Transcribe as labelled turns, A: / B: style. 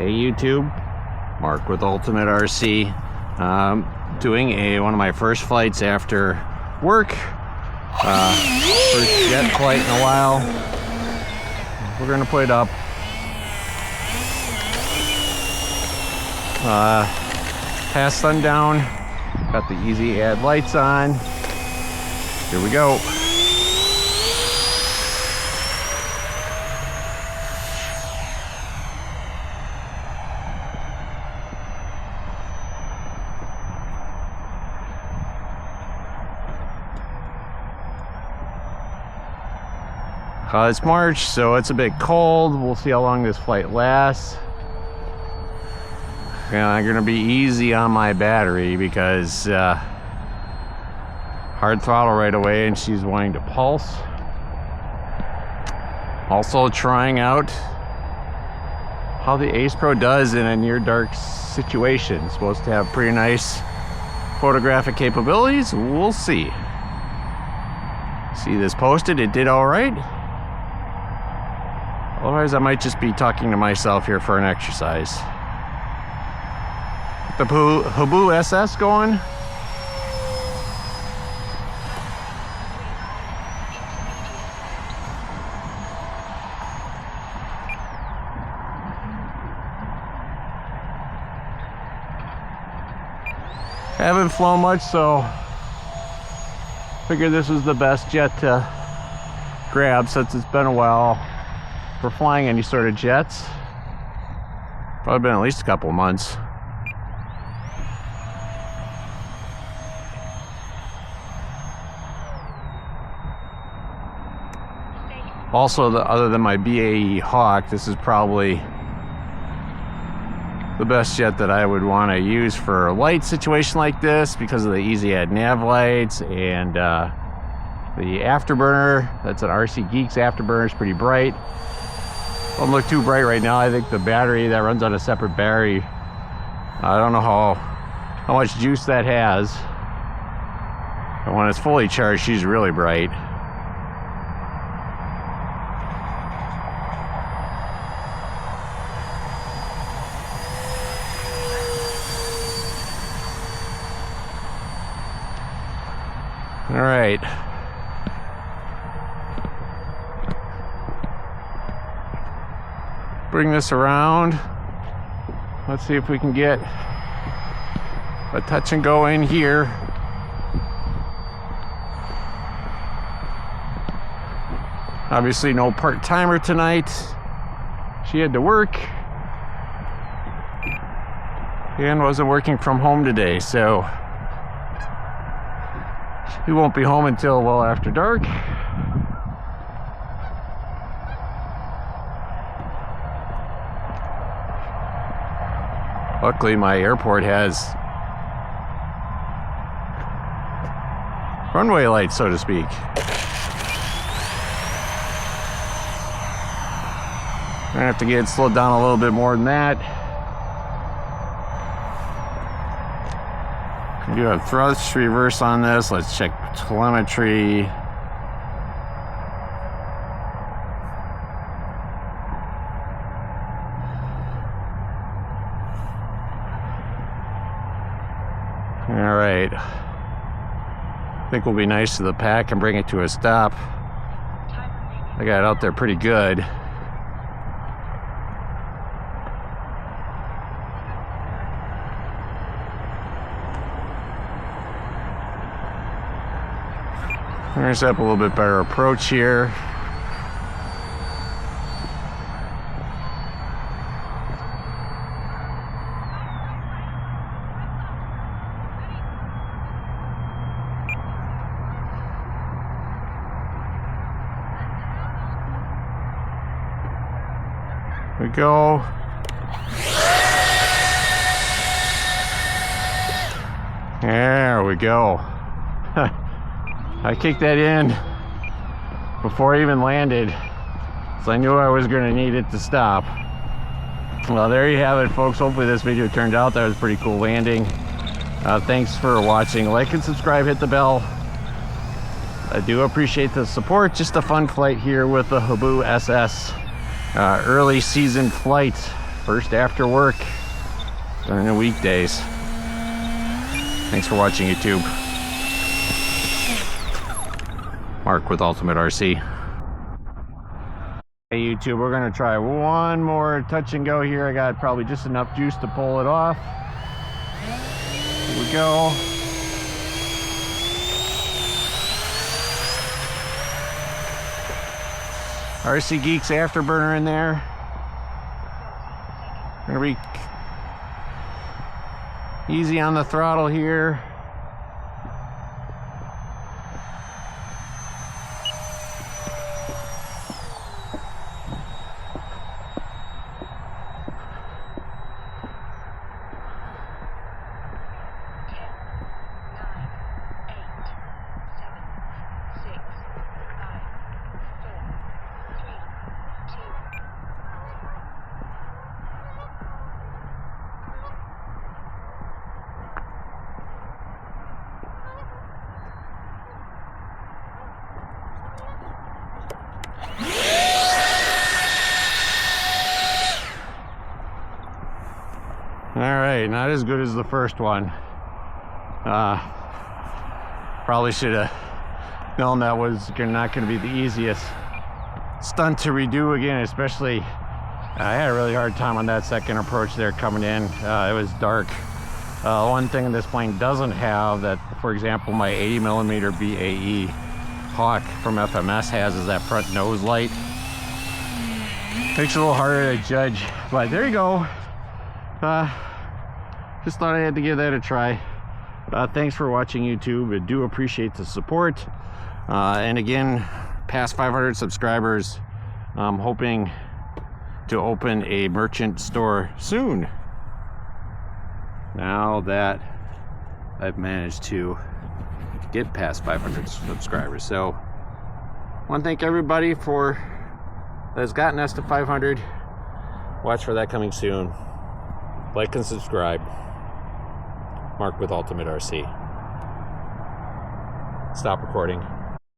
A: Hey YouTube, Mark with Ultimate RC. Doing one of my first flights after work. First jet flight in a while. We're gonna put it up. Past sundown. Got the easy add lights on. Here we go. It's March, so it's a bit cold. We'll see how long this flight lasts. I'm gonna be easy on my battery because hard throttle right away and she's wanting to pulse. Also trying out how the Ace Pro does in a near dark situation. It's supposed to have pretty nice photographic capabilities. We'll see. See this posted, it did all right. Otherwise, I might just be talking to myself here for an exercise. The Habu SS going. Haven't flown much, so figured this was the best jet to grab since it's been a while for flying any sort of jets. Probably been at least a couple of months. Also, other than my BAE Hawk, this is probably the best jet that I would want to use for a light situation like this because of the easy add nav lights and the afterburner. That's an RC Geeks afterburner. It's pretty bright. Doesn't look too bright right now. I think the battery that runs on a separate battery, I don't know how much juice that has. But when it's fully charged, she's really bright. All right. Bring this around. Let's see if we can get a touch and go in here. Obviously no part-timer tonight. She had to work and wasn't working from home today, so he won't be home until well after dark. Luckily, my airport has runway lights, so to speak. I'm gonna have to get it slowed down a little bit more than that. I do have thrust reverse on this. Let's check telemetry. All right. I think we'll be nice to the pack and bring it to a stop. I got it out there pretty good. I'm gonna set up a little bit better approach here. We go. There we go. I kicked that in before I even landed, so I knew I was going to need it to stop. Well, there you have it, folks. Hopefully this video turned out. That was a pretty cool landing. Thanks for watching. Like and subscribe, hit the bell. I do appreciate the support. Just a fun flight here with the Habu SS. Early season flight for first after work during the weekdays. Thanks for watching, YouTube. Mark with Ultimate RC. Hey YouTube, we're gonna try one more touch and go here. I got probably just enough juice to pull it off. Here we go. RC Geeks afterburner in there. Gonna be easy on the throttle here. All right, not as good as the first one. Probably should have known that was not going to be the easiest stunt to redo again, especially I had a really hard time on that second approach there coming in. It was dark. One thing this plane doesn't have that, for example, my 80mm BAE Hawk from FMS has is that front nose light. Makes it a little harder to judge, but there you go. Just thought I had to give that a try. Thanks for watching, YouTube. I do appreciate the support. And again, past 500 subscribers. I'm hoping to open a merchant store soon, now that I've managed to get past 500 subscribers. So I want to thank everybody that has gotten us to 500. Watch for that coming soon. Like and subscribe. Mark with Ultimate RC. Stop recording.